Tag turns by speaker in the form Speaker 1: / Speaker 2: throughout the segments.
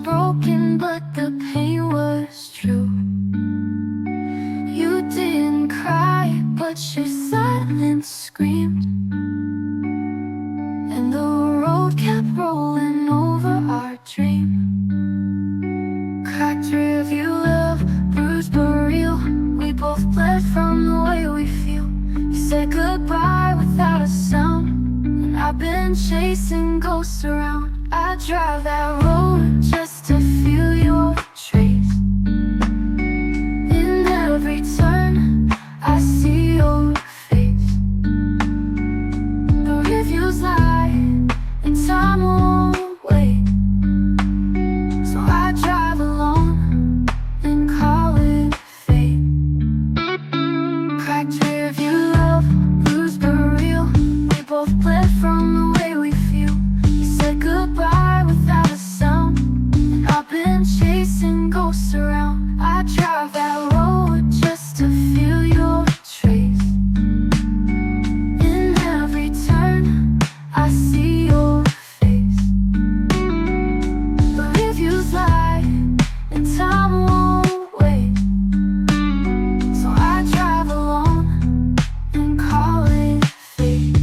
Speaker 1: broken, but the pain was true. You didn't cry, but your silence screamed. And the road kept rolling over our dream. Cracked rearview love, bruised but real. We both bled from the way we feel. You said goodbye without a sound, and I've been chasing ghosts around. I drive that road just to feel your trace. In every turn, I see your face. The reviews lie, and time won't wait. So I drive alone and call it fate. Cracked rearview love, bruised but real. We both bled from the way we feel. You said goodbye without a sound, and I've been chasing ghosts around. I drive that road just to feel your trace. In every turn, I see your face. The reviews lie, and time won't wait. So I drive alone and call it fate.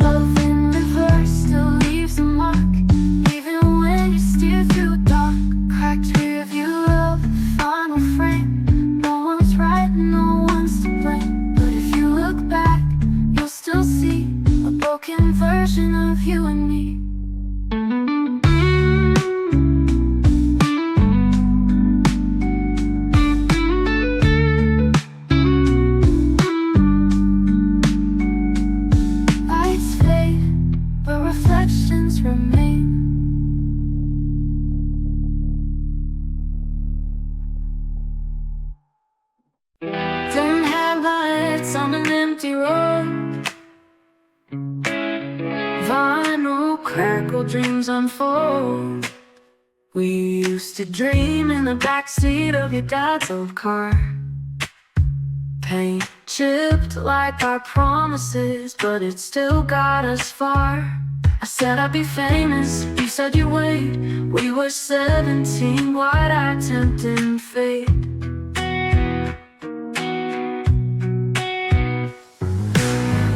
Speaker 1: Love in reverse still leaves a mark, even when you steer through dark. Cracked rearview love, final frame. No one's right, no one's to blame. But if you look back, you'll still see a broken version of you and me. Lights fade, but reflections remain. Dim headlights on an empty road. Vinyl crackle, dreams unfold. We used to dream in the backseat of your dad's old car. Paint chipped like our promises, but it still got us far. I said I'd be famous, you said you'd wait. We were 17, wide-eyed, tempting fate.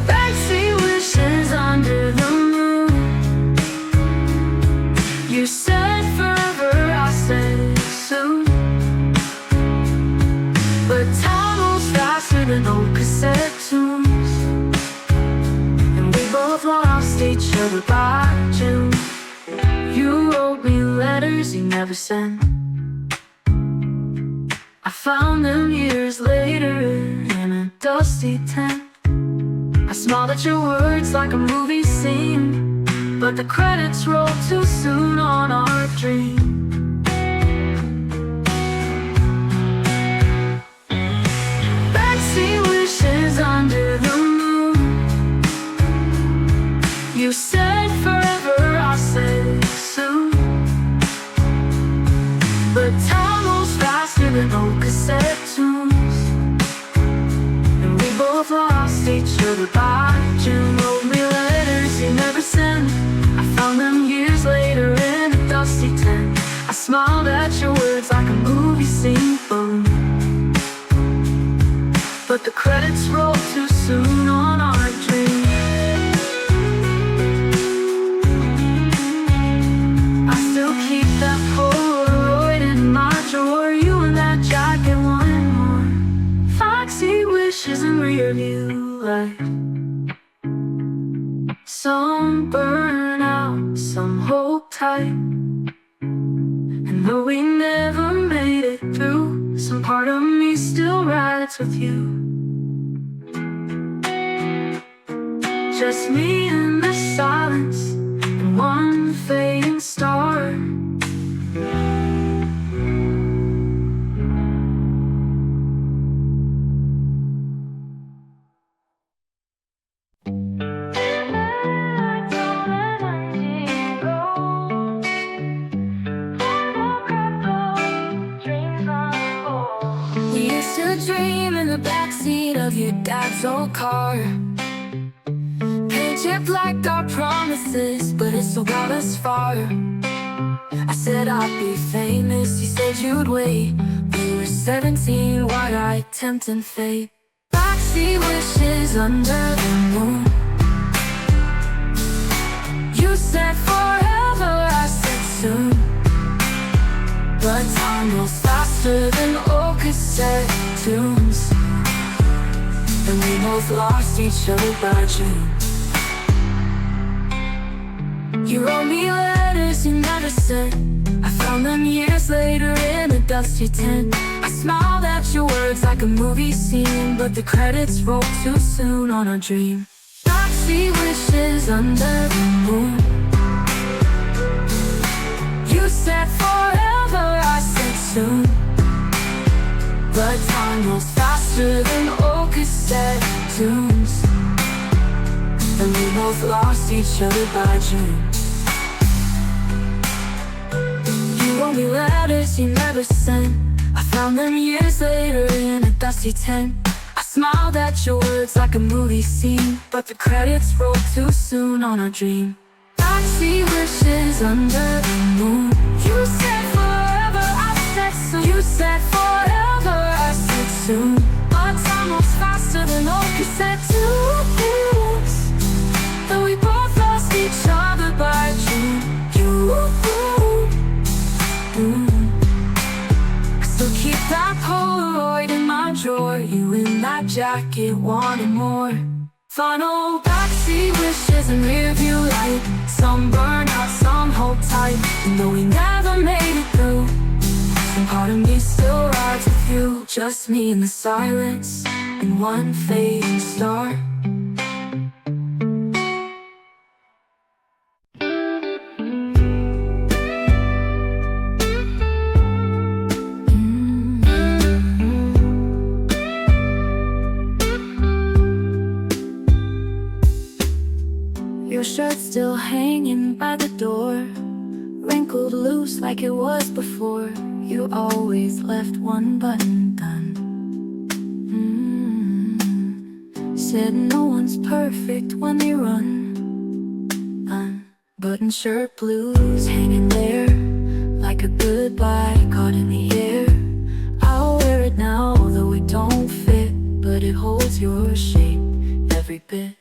Speaker 1: Backseat wishes under the moon. You said forever, I said soon. But time moves faster than old cassette tunes, and we both lost each other by June. You wrote me letters you never sent. I found them years later in a dusty tent. I smiled at your words like a movie scene, but the credits rolled too soon on our dream. Backseat wishes under the moon. You said forever, I said soon. But time moves faster than old cassette tunes, and we both lost each other by June. Wrote me letters you never sent. I found them years later in a dusty tent. I smiled at your words like a movie scene, boom. But the credits rolled too soon on our dream. I still keep that Polaroid in my drawer. You and that jacket wanted more. Foxy wishes in rearview light. Some burn out, some hold tight. And though we never made it through, some part of me still rides with you. Just me in the silence and one fading star. We used to dream in the backseat of your dad's old car. Paint chipped like our promises, but it still got us far. said I'd be famous, you said you'd wait. We were 17, wide-eyed, tempting fate. Backseat wishes under the moon. You said forever, I said soon. But time rolls faster than old cassette tunes, and we both lost each other by June. You wrote me letters you never sent. I found them years later in a dusty tent. I smiled at your words like a movie scene, but the credits rolled too soon on our dream. Backseat wishes under the moon. You said forever, I said soon. But time rolls faster than old cassette tunes, and we both lost each other by June. You wrote me letters you never sent. I found them years later in a dusty tent. I smiled at your words like a movie scene, but the credits rolled too soon on our dream. Backseat wishes under the moon. You said forever, I said soon. You said forever, I said soon. But time moves faster than old cassette tunes, though we both lost each other by June. I still keep that Polaroid in my drawer. You in that jacket, wanting more. Final backseat wishes and rearview light. Some burn out, some hold tight. And though we never made it through, some part of me still rides with you. Just me in the silence and one fading star. Your shirt's still hanging by the door, wrinkled loose like it was before. You always left one button done. Said no one's perfect when they run. Unbuttoned shirt blues hanging there like a goodbye caught in the air. I'll wear it now, though it don't fit, but it holds your shape every bit.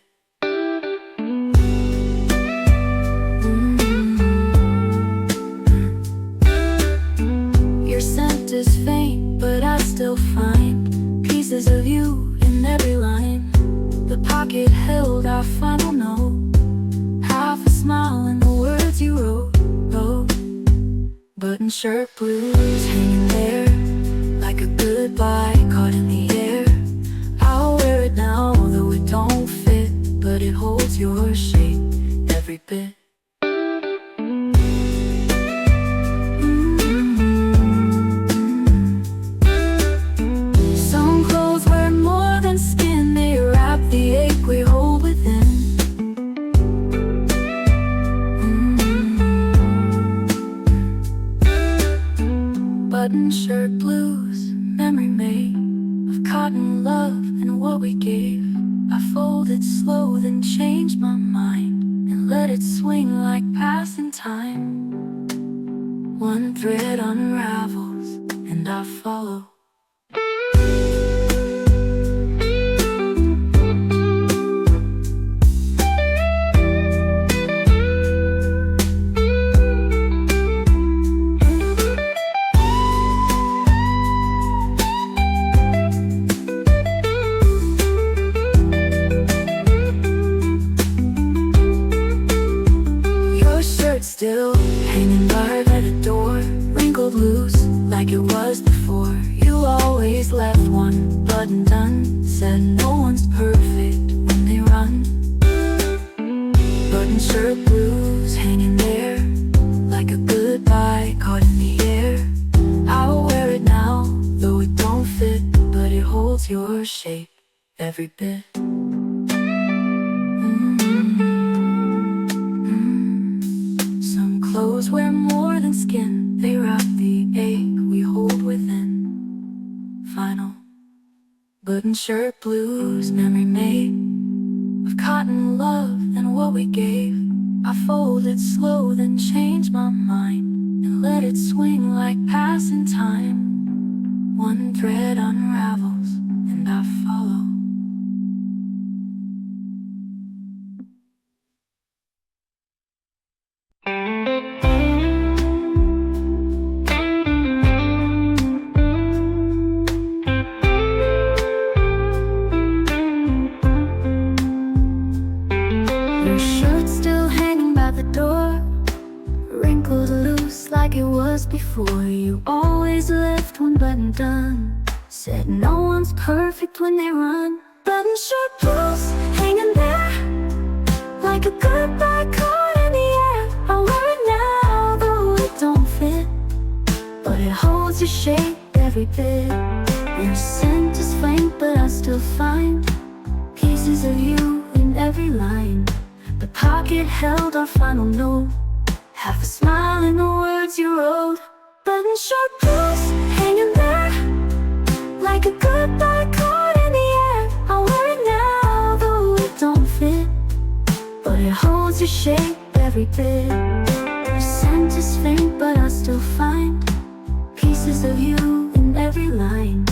Speaker 1: Your scent is faint, but I still find pieces of you in every line. The pocket held our final note, half a smile in the words you wrote. Button shirt blues hanging there like a goodbye caught in the air. I'll wear it now, though it don't fit, but it holds your shape every bit. Button shirt blues, memory made of cotton love and what we gave. I folded slow, then changed my mind and let it swing like passing time. One thread unravels and I follow. Still hanging by the door, wrinkled loose like it was before. You always left one button done. Said no one's perfect when they run. Button shirt blues hanging there like a goodbye caught in the air. I'll wear it now, though it don't fit, but it holds your shape every bit. Clothes wear more than skin, they wrap the ache we hold within. Final button shirt blues, memory made of cotton love and what we gave. I folded slow, then changed my mind and let it swing like passing time. One thread unravels, and I follow. Your shirt still hanging by the door, wrinkled loose like it was before. You always left one button done, said no one's perfect when they run. Button shirt pulls hanging there like a goodbye card in the air. I wear it now, though it don't fit, but it holds your shape every bit. Your scent is faint, but I still find pieces of you in every line. The pocket held our final note, half a smile in the words you wrote. Button shirt pulls hanging there like a goodbye card in the air. I wear it now, though it don't fit, but it holds your shape every bit. Your scent is faint, but I still find pieces of you in every line.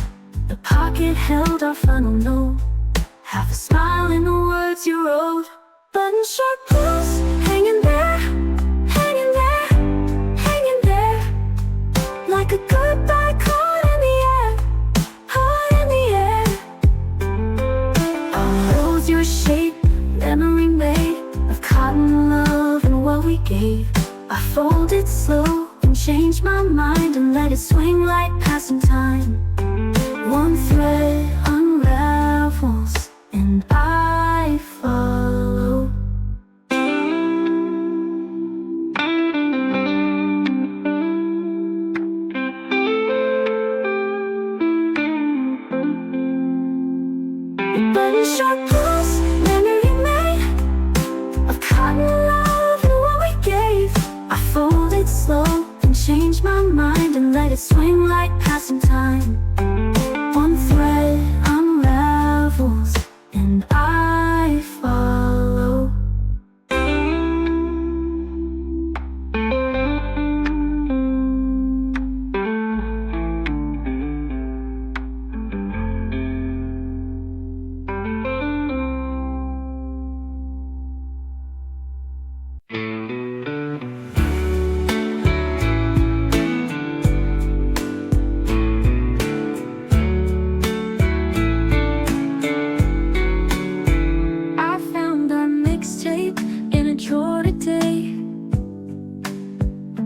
Speaker 1: The pocket held our final note, half a smile in the words you wrote. Button shirt pulls hanging there, hanging there, hanging there, like a goodbye card in the air, heart in the air. I'll hold your shape, memory made of cotton love and what we gave. I fold it slow and change my mind and let it swing like passing time. One thread unravels and I follow. Your button shirt pulls, memory made of cotton love and what we gave. I fold it slow and change my mind and let it swing like passing time. One thread unravels and I follow. I found our mixtape in a drawer today.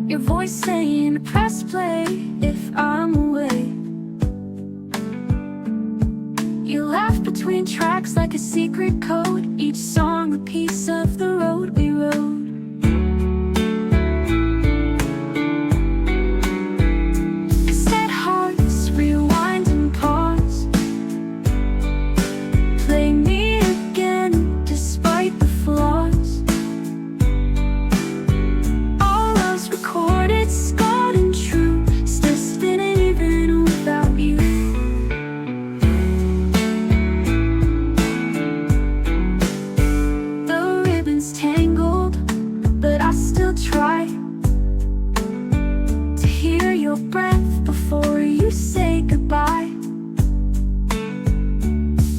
Speaker 1: Your voice saying press play if I'm away. You laugh between tracks like a secret code, each song a piece of the road we rode. Set hearts, rewind and pause. Play me again despite the flaws. All else recorded, scarred and true, still spinning even without you. The ribbon's tangled, but I still try to hear your breath before you say goodbye.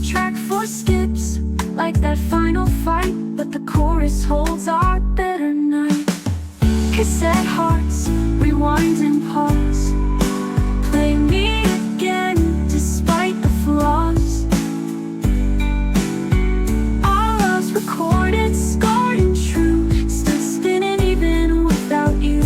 Speaker 1: Track 4 skips like that final fight, but the chorus holds our better night. Cassette hearts, rewind and pause. Play me again despite the flaws. All else recorded, scarred and true, still spinning even without you.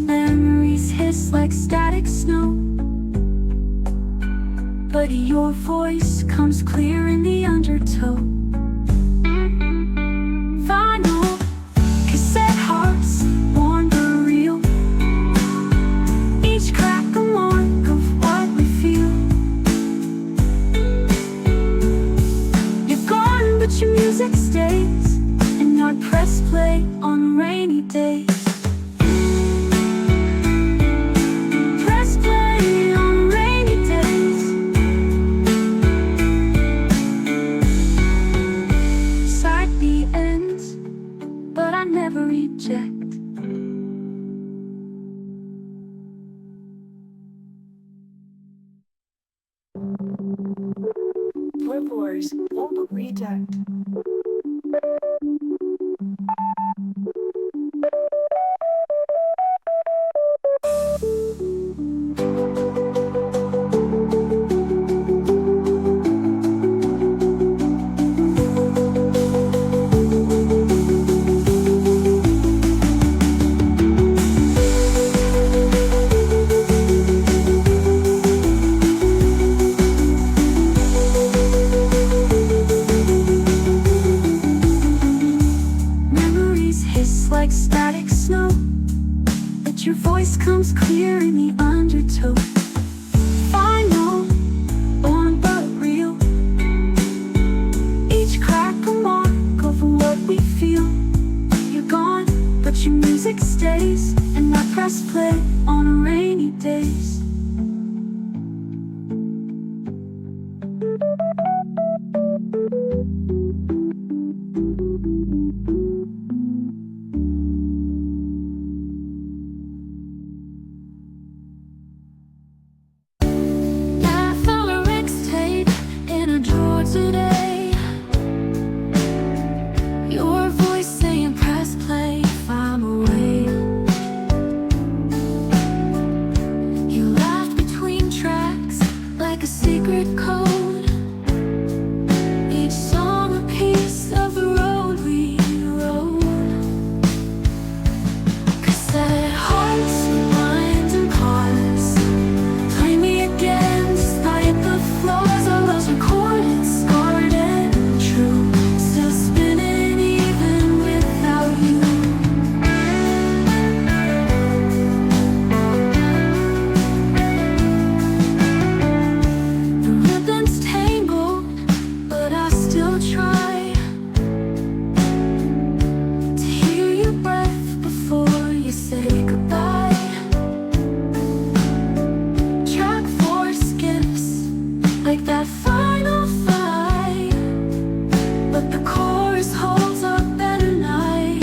Speaker 1: Memories hiss like static snow, but your voice comes clear in the undertow. Final cassette hearts, worn but real, each crack a mark of what we feel. You're gone, but your music stays, and I press play on rainy days. Press play on rainy yours, won't reject. Memories hiss like static snow, but your voice comes clear in the undertow. Final, born but real. Each crack a mark of what we feel. You're gone, but your music stays, and I press play on rainy days. I found a mixtape in a drawer today. Your voice saying press play if I'm away. You laughed between tracks like a secret code. Each song a piece of the road we rode. Cassette hearts, rewind and pause. Play me again, despite the flaws. All those recorded, scarred and true. Still spinning even without you. The ribbons tangled, but I still try to hear your breath before you say goodbye. Track 4 skips like that final fight, but the chorus holds up better night.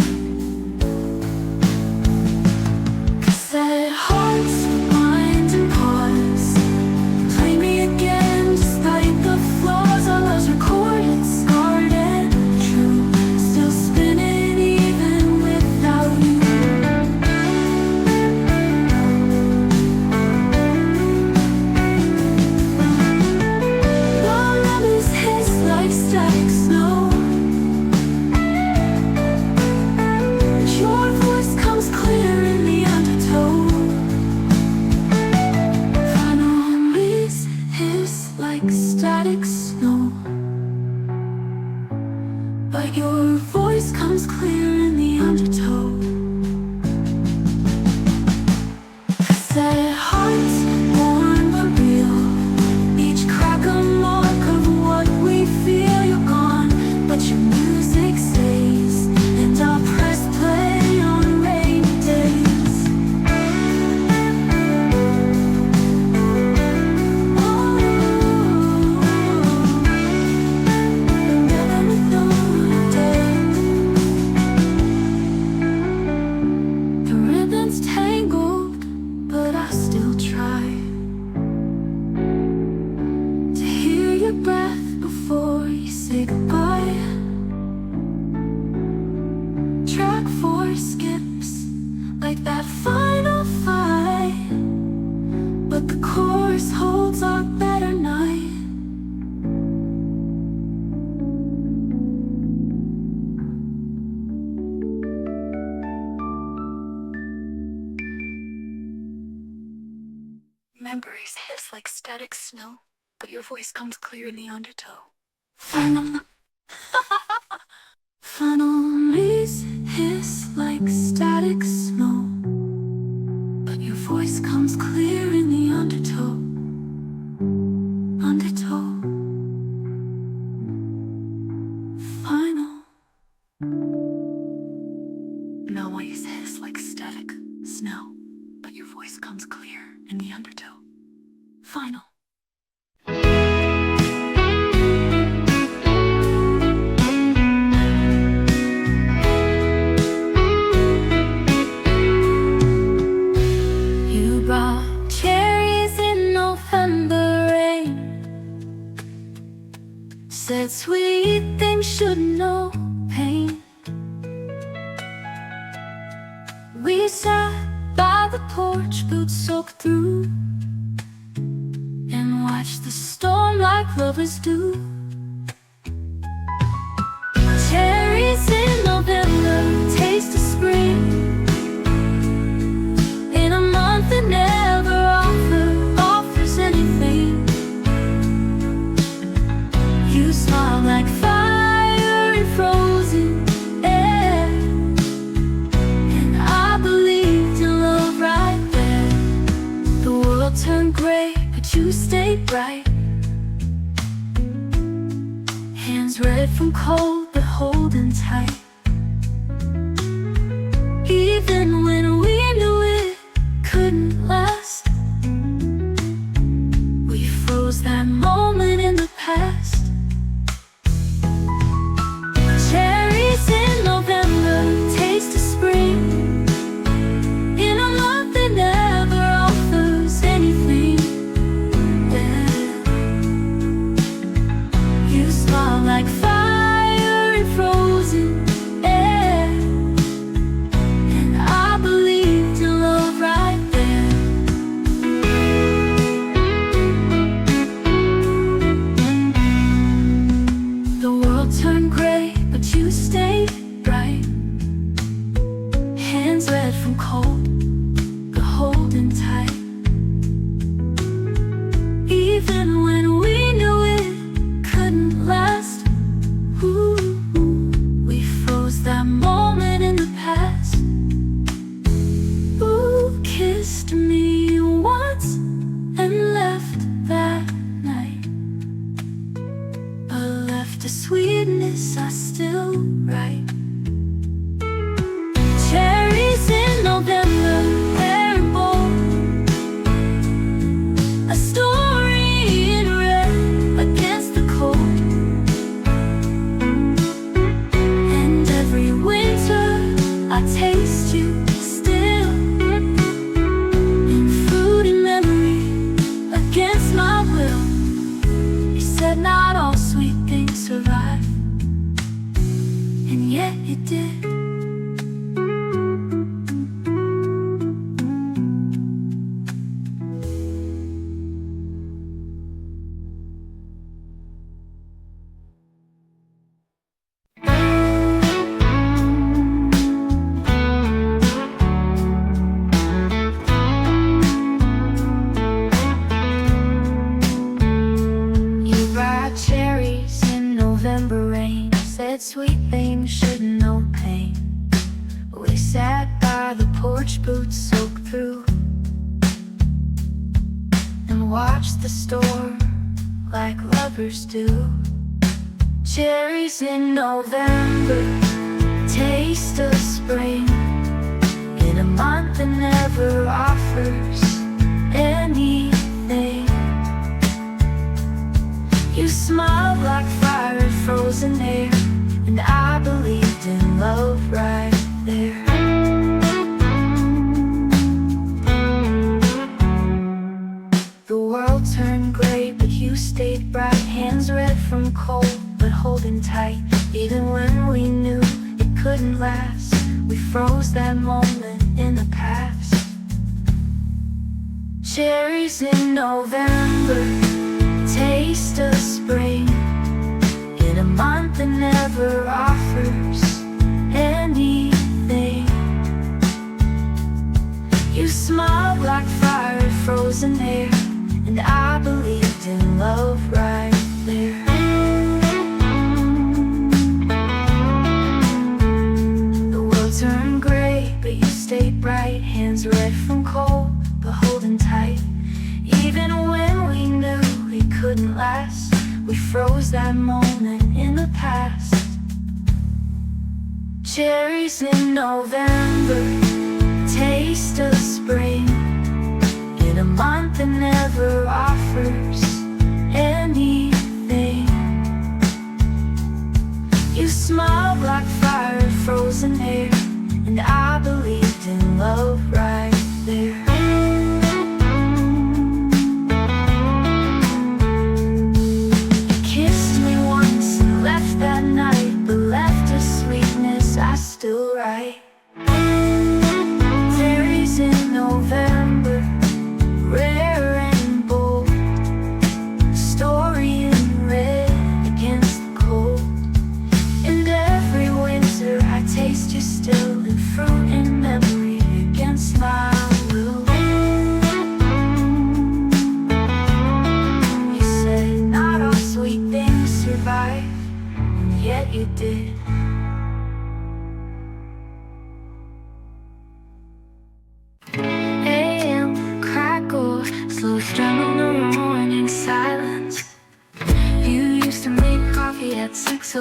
Speaker 1: Cassette hearts, rewind and pause. Play me again, despite the flaws. All those recorded, scarred and true. Still spinning even without you. Long memories hiss like static snow. Your voice comes clear in the undertow. Final memories hiss like static snow, but your voice comes clear in the undertow. Cassette hearts, born but real. Each crack a mark of what we feel. You're gone, but your music stays, and I'll press play on rainy days. The ribbon's tangled, but I still try to hear your breath before you say goodbye. Track 4 skips like that final fight, but the chorus holds our better night. Memories hiss like static snow, but your voice comes clear in the undertow. Final memories hiss like static snow, but your voice comes clear in the undertow. Undertow. Final memories hiss like static snow, but your voice comes clear in the undertow. Final. You brought cherries in November rain. said sweet things shouldn't know pain. We sat by the porch, boots soaked through, and watched the storm like lovers do. Cherries in November, taste of spring, in a month that never offers anything. You smile like fire in frozen air, and I believed in love right there. The world turned gray, but you stayed bright. Hands red from cold, but holding tight. Even when we knew it couldn't last, we froze that moment in the past. Cherries in November, taste of spring, in a month that never offers anything. Yeah. You smile like fire in frozen air, and I believed in love right there. The world turned gray, but you stayed bright. Hands red from cold, but holding tight. Even when we knew it couldn't last, ooh, we froze that moment in the past. Ooh, kissed me once and left that night, but left a sweetness I still write. Cherries in November, very bold, a story in red against the cold. And every winter I taste you still, in fruity memory against my will. You said not all sweet things survive, and yet it did. You brought cherries in November rain, said sweet things shouldn't know pain. We sat by the porch, boots soaked through, and watched the storm like lovers do. Cherries in November, taste of spring, in a month that never offers anything. You smiled like fire in frozen air, and I believed in love right there. The world turned gray, but you stayed bright. Hands red from cold, but holding tight. Even when we knew it couldn't last, we froze that moment in the past. Cherries in November, taste of spring, in a month that never offers anything. You smiled like fire in frozen air, and I believed in love right there. The world turned gray, but you stayed bright. Hands red from cold, but holding tight. Even when we knew it couldn't last, we froze that moment in the past. Cherries in November, taste of spring, in a month that never offers anything. You smiled like fire in frozen air, and I believed in love right there. You kissed me once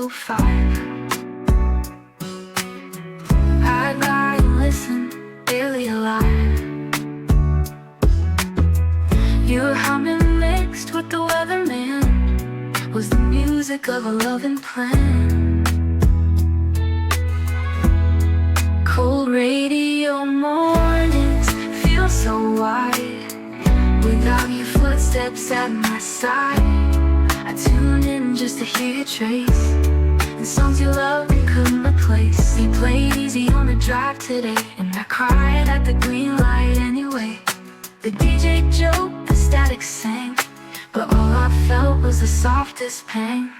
Speaker 1: 6:05. I'd lie and listen, barely alive. You were humming mixed with the weatherman, was the music of a loving plan. Cold radio mornings feel so wide, without your footsteps at my side. I tune in just to hear your trace, and songs you loved and couldn't replace. You played easy on the drive today, and I cried at the green light anyway. The DJ joked, the static sang, but all I felt was the softest pain.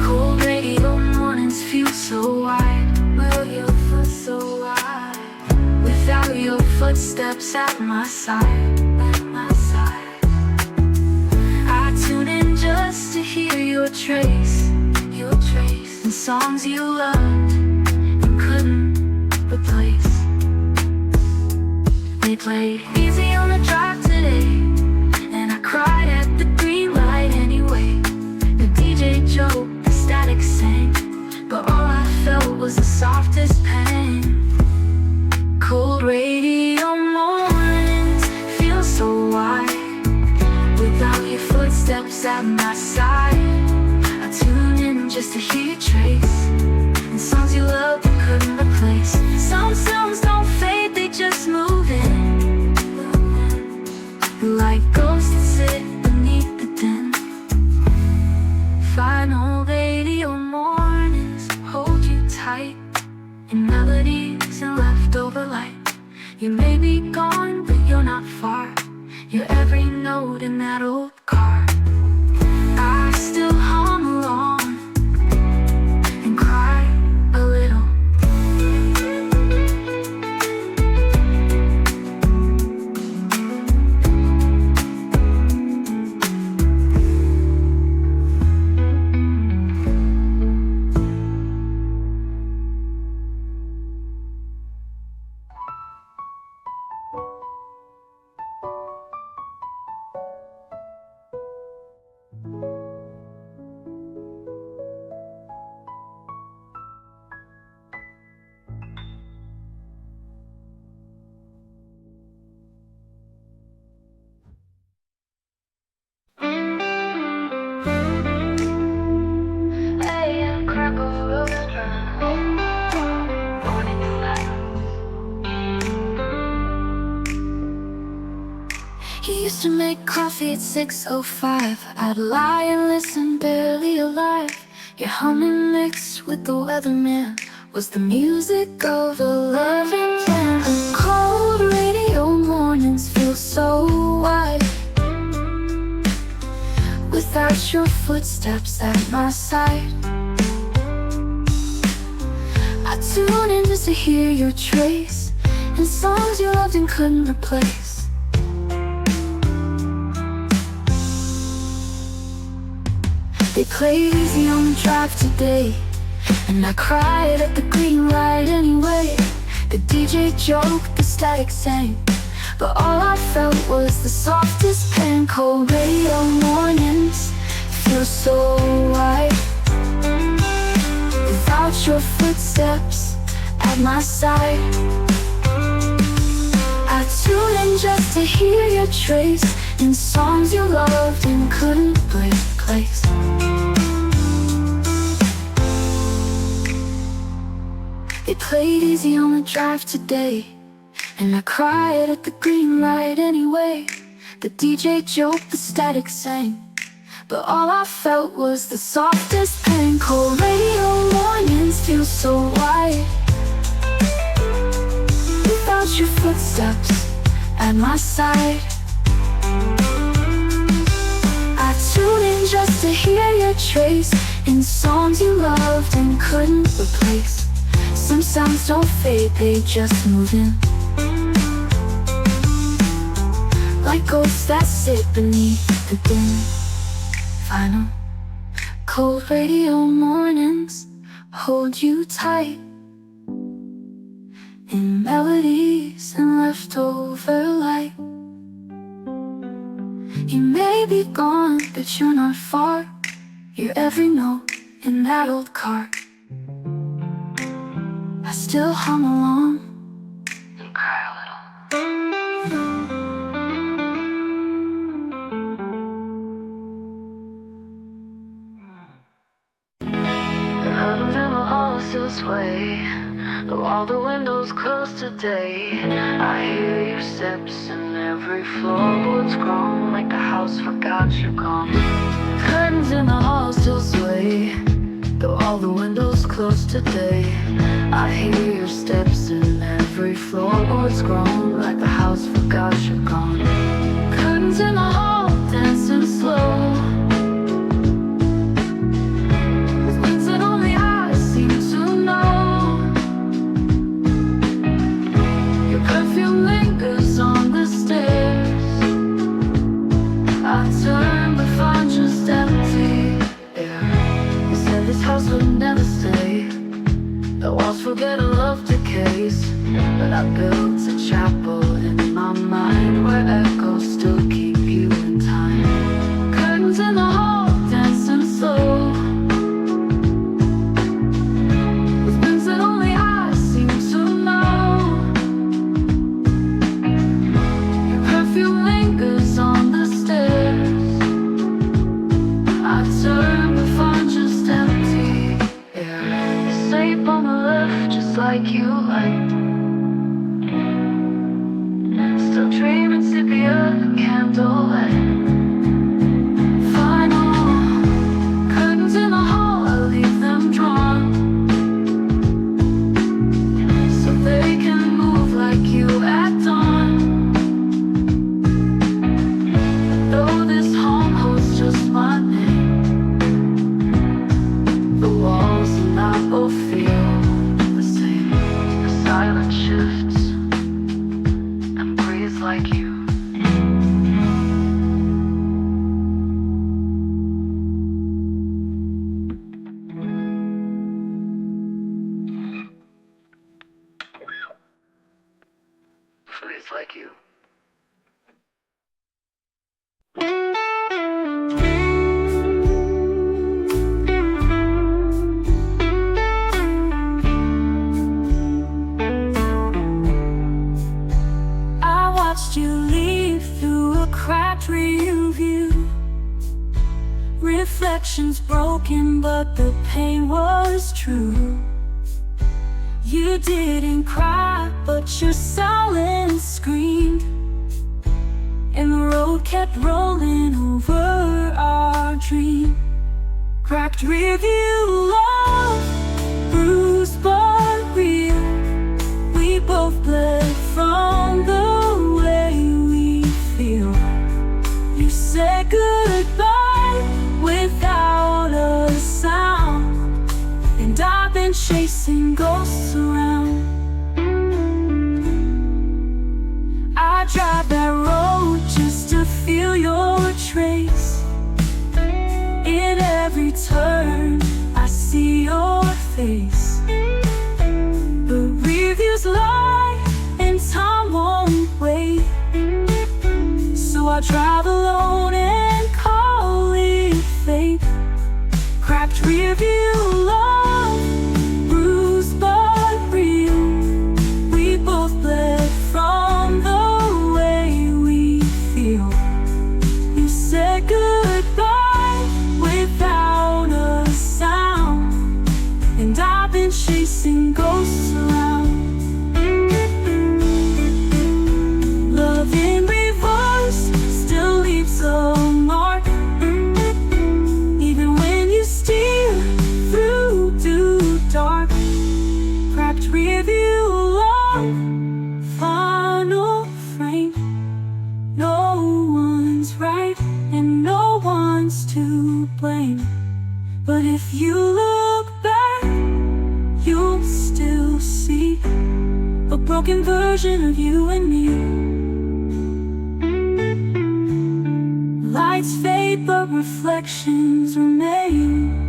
Speaker 1: Cold radio mornings feel so wide, well, your foot so wide, without your footsteps at my side, at my side. I tune in just to hear your trace, and songs you loved and couldn't replace. They played easy on the drive today, and I cried at the green light anyway. The DJ joked, the static sang, but all I felt was the softest pain. Cold radio mornings feel so wide, without your footsteps at my side. I tune in just to hear your trace, and songs you loved and couldn't replace. Some sounds don't fade, they just move in, like ghosts that sit beneath the den. Final radio mornings hold you tight, in melodies and leftover light. You may be gone, but you're not far. You're every note in that old car. I still hum along and cry a little. He used to make coffee at 6:05. I'd lie and listen, barely alive. Your humming mixed with the weatherman was the music of a loving plan. Cold radio mornings feel so wide, without your footsteps at my side. I tune in just to hear your trace, and songs you loved and couldn't replace. They played easy on the drive today, and I cried at the green light anyway. The DJ joked, the static sang, but all I felt was the softest pain. Cold radio mornings feel so wide, without your footsteps at my side. I tune in just to hear your trace, in songs you loved and couldn't replace. They played easy on the drive today, and I cried at the green light anyway. The DJ joked, the static sang, but all I felt was the softest pain. Cold radio mornings feel so wide, without your footsteps at my side. I tune in just to hear your trace, in songs you loved and couldn't replace. Some sounds don't fade, they just move in, like ghosts that sit beneath the din. Final cold radio mornings hold you tight, in melodies and leftover light. You may be gone, but you're not far. You're every note in that old car. I still hum along and cry a little. The curtains in the hall still sway, though all the windows closed today. I hear your steps in every floorboard's grown, like the house forgot you're gone. Curtains in the hall still sway, though all the windows closed today. I hear your steps in every floorboard's grown, like the house forgot you're gone. Curtains in the hall dancing slow, with wings that only I seem to know. Your perfume lingers on the stairs. I turn but find just empty air. You said this house would never stay, the walls forget and love decays, but I built a chapel in my mind where echoes still keep you in time. Curtains in the hall dancing slow, with things that only I seem to know. Your perfume lingers on the stairs. I turn but find just empty air. You sleep on the left just like you like, still dreaming sepia candlelit. Final curtains in the hall, I leave them drawn, so they can move like you at dawn. Though this home holds just my name, the walls and I both feel the same. The silence shifts and breathes like you. Breathes like you. I watched you leave through a cracked rear view. Reflections broken, but the pain was true. You didn't cry, but your silence screamed, and the road kept rolling over our dream. Cracked rear view, love, bruised but real. We both bled from the way we feel. You said goodbye without a sound, and I've been chasing ghosts around. I drive that road just to feel your trace. In every turn I see your face. The reviews lie and time won't wait, so I drive alone and call it fate. Cracked rear view, love, bruised but real. We both bled from the way we feel. You said goodbye without a sound, and I've been chasing ghosts around. Love in reverse still leaves a mark, even when you steer through too dark. Cracked rear view, love, final frame. No one's right and no one's to blame, but if you look back, you'll still see a broken version of you and me. Lights fade but reflections remain.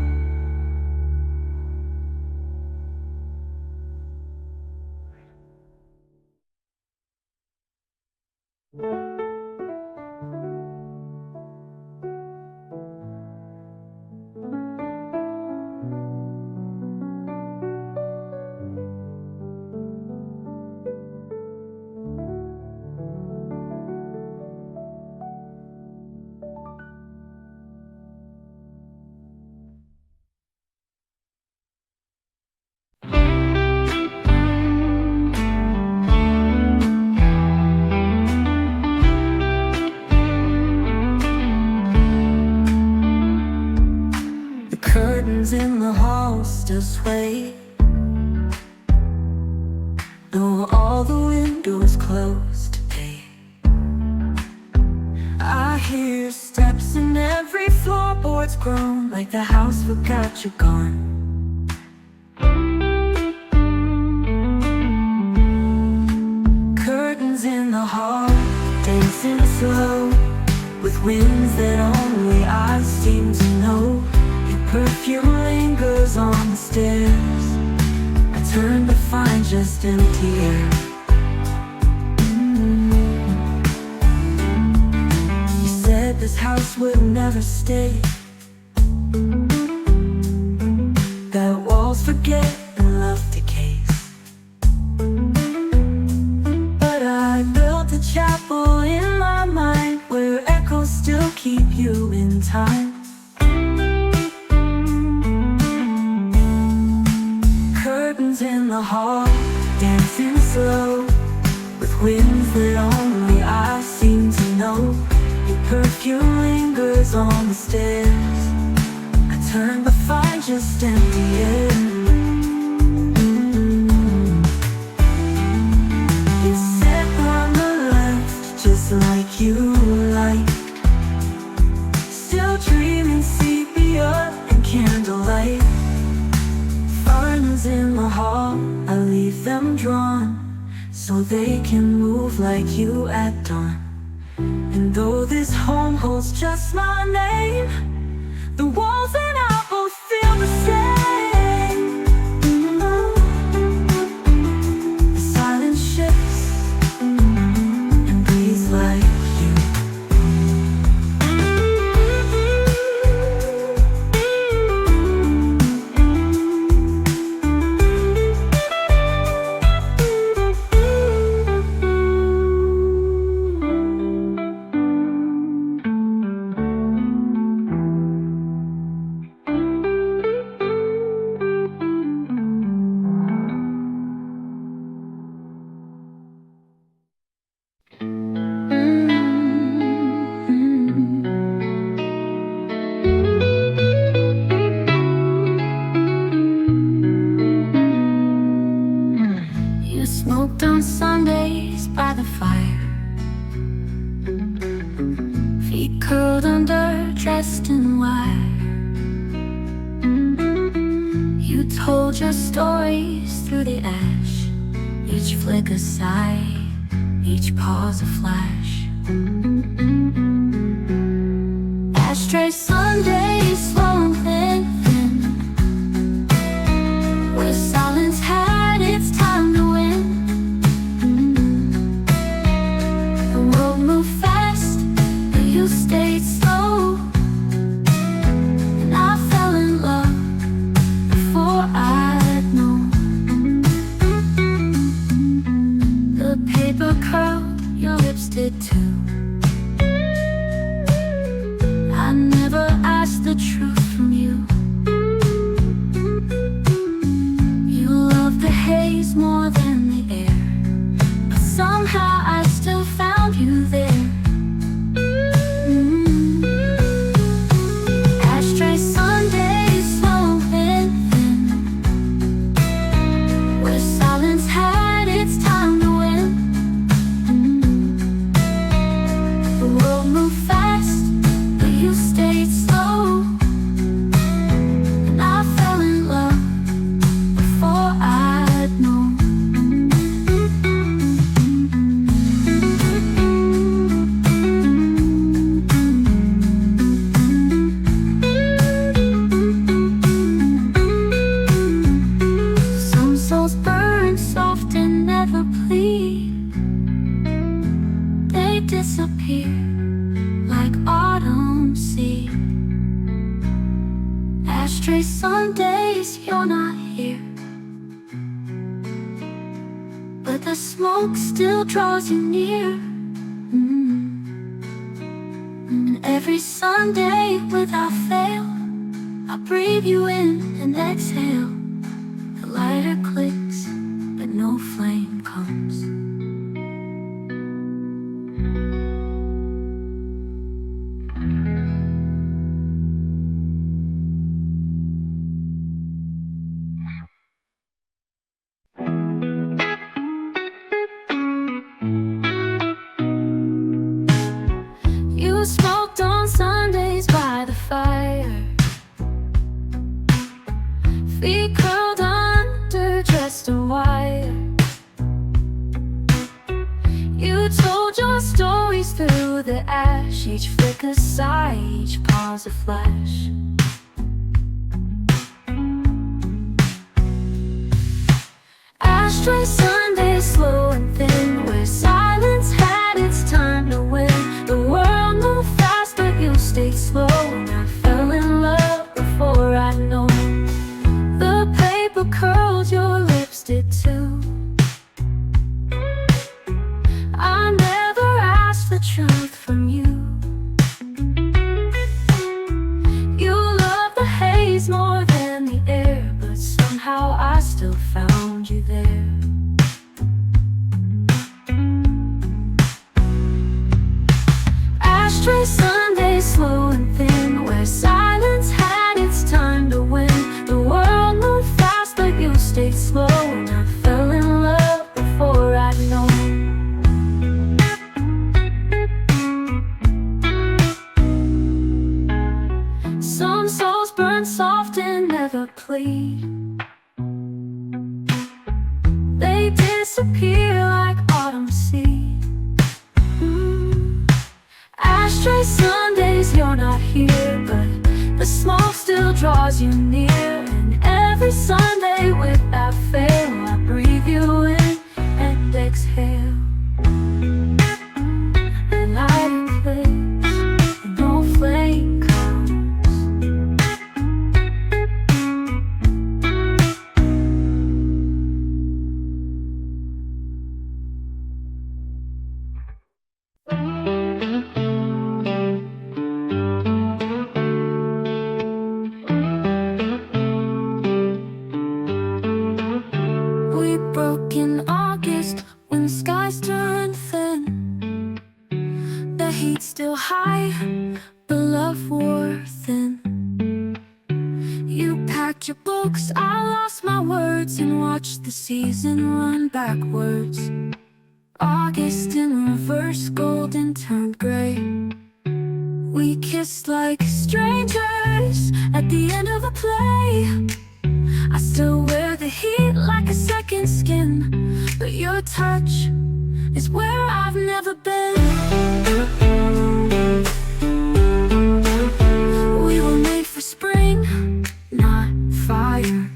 Speaker 1: still sway. No, all the windows closed today. I hear steps and every floorboard's groan, like the house forgot you're gone. Curtains in the hall, dancing slow, with winds that only I seem to know. Your perfume lingers on the stairs. I turn to find just empty air. You said this house would never stay, that walls forget and love decays. But I built a chapel in my mind, where echoes still keep you in time. Curtains in the hall, dancing slow, with winds that only I seem to know. Your perfume lingers on the stairs. I turn but find just empty air. It's set on the left, just like you like. Still dreaming sepia and candlelight. Ferns in the hall, I leave them drawn, so they can move like you at dawn. And though this home holds just my name, the walls and I both feel the same. The silence shifts and breathes like you. You smoked on Sundays by the fire, feet curled under, dressed in white. You told your stories through the ash, each flick a sigh, each pause a flash. Ashtray Sundays, slow and thin, where silence had its time to win. The world moved fast, but you stayed slow. And I fell in love before I'd known. The paper curled, your lips did too. I never asked the truth from you. You love the haze more than the air, but somehow I still found you there. Ashtray Sundays, slow and thin, where silence had its time to win. The world moved fast, but you stayed slow. And I fell in love before I'd known. Some souls burn soft and never bleed. They disappear like autumn seed. Ashtray Sundays, you're not here, but the smoke still draws you near. And every Sunday without fail, I breathe you in and exhale. The lighter clicks, but no flame comes. smoked on Sundays by the fire, feet curled under, dressed in white. You told your stories through the ash, each flicker sigh, each pause a flash. Ashtray Sunday, slow and thin, where silence had its time to win. The world moved fast, but you stayed slow, and I fell in love before I know. The paper curled, your lips did too. I never asked the truth from you. You love the haze more than the air, but somehow I still found you there. Ashtray Sunday, slow and thin, where silence had its time to win. The world moved fast, but you stayed slow, and I fell in love before I'd known. Some souls burn soft and never plead. They disappear like autumn seed. Ashtray Sundays, you're not here, but the smoke still draws you near. And every Sunday without fail, I breathe you in and exhale. The light flicks, and no flame comes. We broke in August when skies turned thin. The heat still high, but love wore thin. You packed your books, I lost my words, and watched the season run backwards. August in reverse, golden turned gray. We kissed like strangers at the end of a play. I still wear the heat like a second skin, but your touch is where I've never been. We were made for spring, not fire,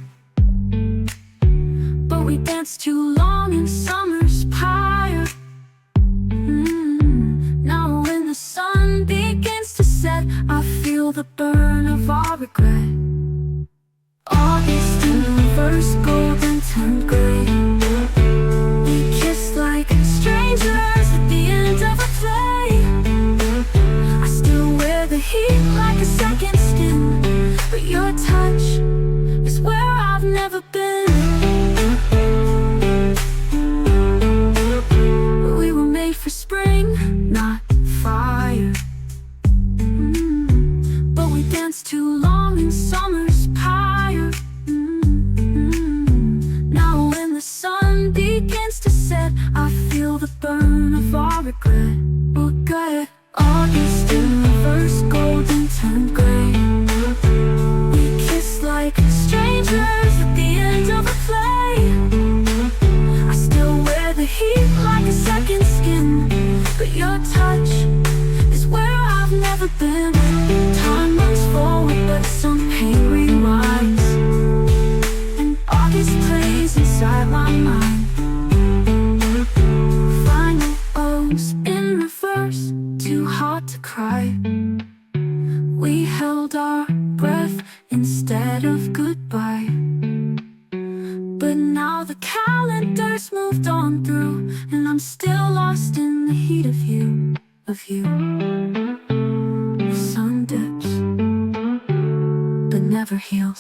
Speaker 1: but we danced too long in summer's pyre. Now when the sun begins to set, I feel the burn of our regret. August in reverse, golden turned gray. We kissed like strangers at the end of a play. I still wear the heat like a second skin, but your touch is where I've never been. We were made for spring, not fire, but we danced too long in summer's pyre. Now when the sun begins to set, I feel the burn of our regret. Regret. August in reverse, golden turned gray. We kissed like strangers at the end of a play. I still wear the heat like a second skin, but your touch is where I've never been. Time moves forward, but some pain rewinds, and August plays inside my mind. Final O's in reverse, too hot to cry. We held our breath instead of goodbye, but now the calendar's moved on through, and I'm still lost in the heat of you, of you. The sun dips, but never heals.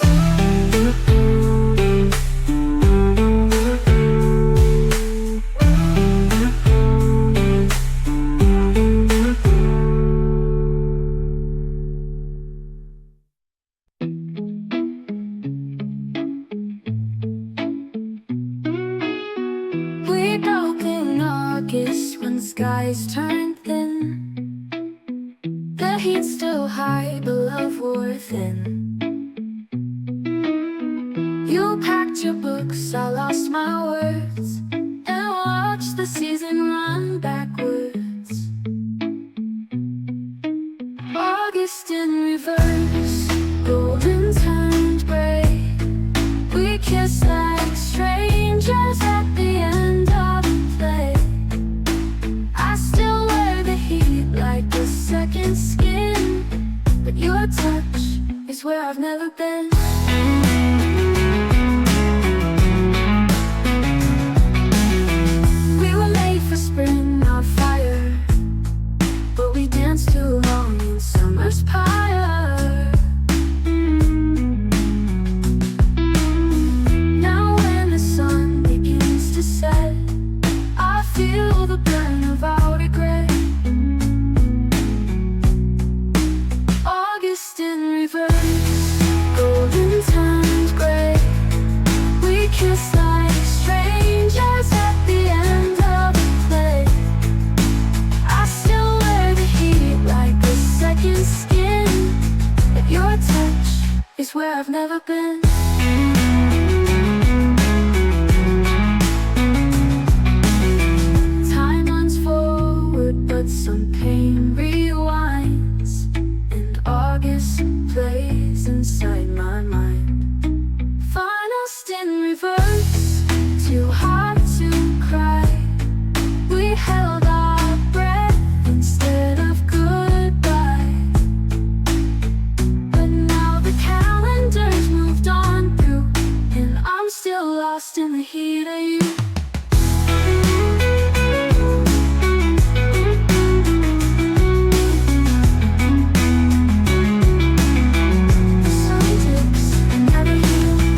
Speaker 1: We broke in August when skies turned thin. The heat's still high, but love wore thin. You packed your books, I lost my words, and watched the season run backwards. August in reverse, golden turned gray. We kissed like strangers at the end of the play. I still wear the heat like a second skin, but your touch is where I've never been. We were made for spring, not fire, but we danced too long in summer's pyre. Now when the sun begins to set, I feel the burn of our regret. August in reverse, golden turned gray. We kissed like strangers at the end of the play. I still wear the heat like a second skin, but your touch is where I've never been. Time runs forward, but some pain rewinds, and August plays inside my mind. Finals in reverse, too hard to cry. We held our breath instead of goodbye, but now the calendar's moved on through, and I'm still lost in the heat of you. The sun dips and never heals.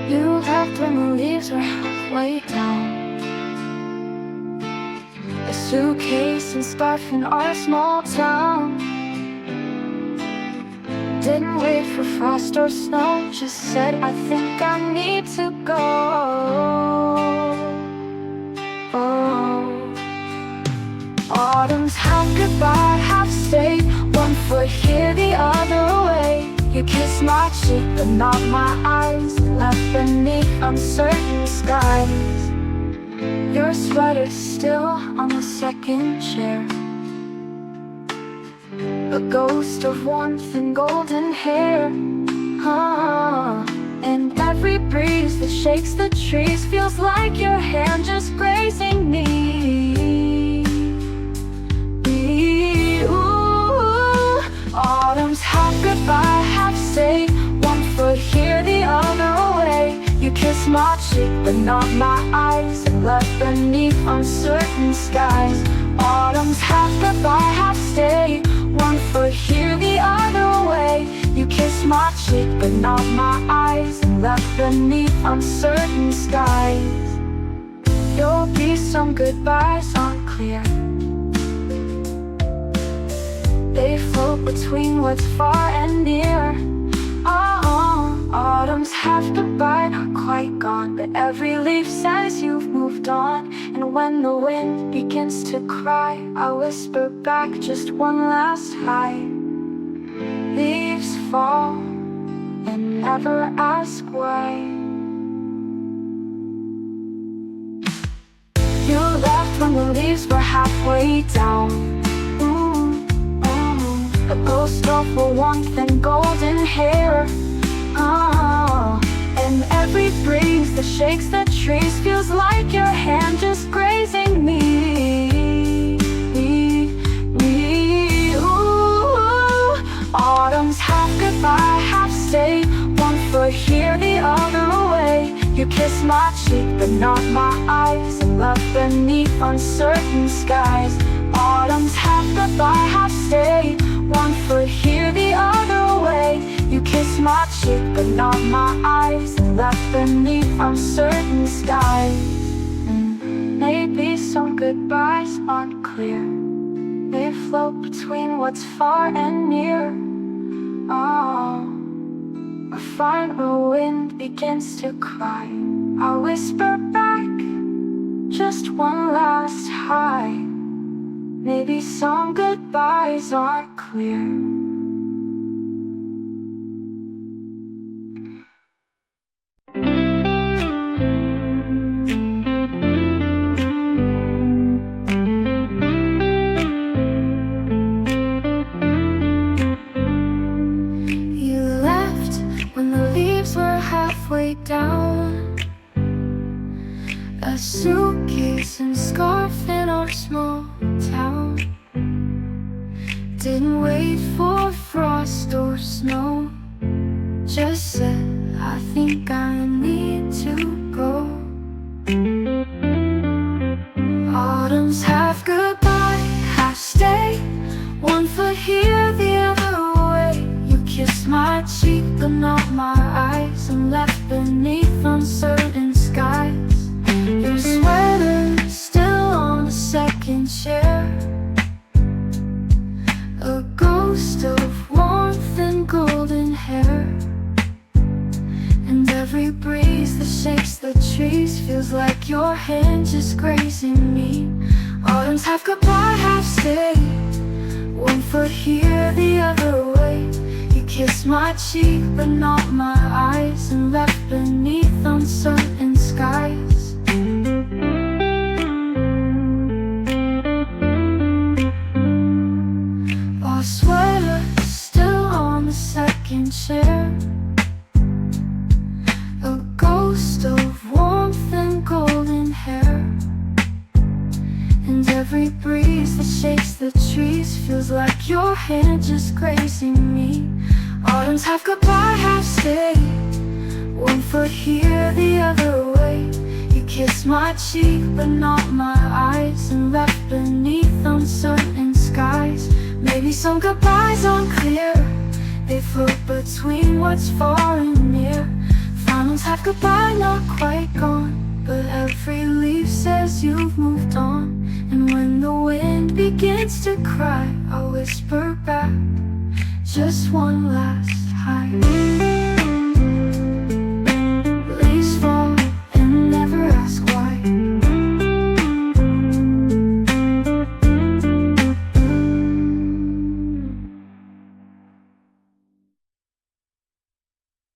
Speaker 1: You left when the leaves were halfway down. A suitcase and scarf in our small town. Didn't wait for frost or snow, just said I think I need to go. Oh. Autumn's half goodbye, half stay. One foot here, the other away. You kissed my cheek, but not my eyes, left beneath uncertain skies. Your sweater's still on the second chair, a ghost of warmth and golden hair. And every breeze that shakes the trees feels like your hand just grazing me. Ooh, autumn's half goodbye, half stay. One foot here, the other away. You kissed my cheek, but not my eyes, and left beneath uncertain skies. Autumn's half goodbye, half stay. One foot here, the other away. You kissed my cheek, but not my eyes, and left beneath uncertain skies. You'll be some goodbyes unclear. They float between what's far and near. Autumn's half goodbye, not quite gone, but every leaf says you've moved on. And when the wind begins to cry, I whisper back just one last hi. Leaves fall and never ask why. You left when the leaves were halfway down. A ghost of warmth and golden hair. And every breeze that shakes the trees feels like your hand just grazing me. Ooh, autumn's half goodbye, half stay. One foot here, the other away. You kissed my cheek, but not my eyes, and left beneath uncertain skies. Autumn's half goodbye, half stay. One foot here, the other away. You kissed my cheek, but not my eyes, and left beneath uncertain skies. Maybe some goodbyes aren't clear. They float between what's far and near. Oh. I find the wind begins to cry. I whisper back, just one last hi. Maybe some goodbyes aren't clear. You left when the leaves were halfway down, a suitcase and scarf in our small town. Didn't wait for frost or snow, just said, I think I need to go. Autumn's half goodbye, half stay, one foot here, the other way. You kissed my cheek but not my eyes, and left beneath uncertain skies. Your sweater still on the second chair, a ghost of warmth and golden hair. And every breeze that shakes the trees feels like your hand just grazing me. Autumn's half goodbye, half stay, one foot here, the other way. You kissed my cheek but not my eyes, and left beneath uncertain skies. Our sweater still on the second chair, a ghost of warmth and golden hair. And every breeze that shakes the trees feels like your hand just grazing me. Autumn's half goodbye, half stay, one foot here, the other way. You kissed my cheek but not my eyes, and left beneath uncertain skies. Maybe some goodbyes aren't clear, they float between what's far and near. Finals half goodbye, not quite gone, but every leaf says you've moved on. And when the wind begins to cry, I'll whisper back, just one last hi.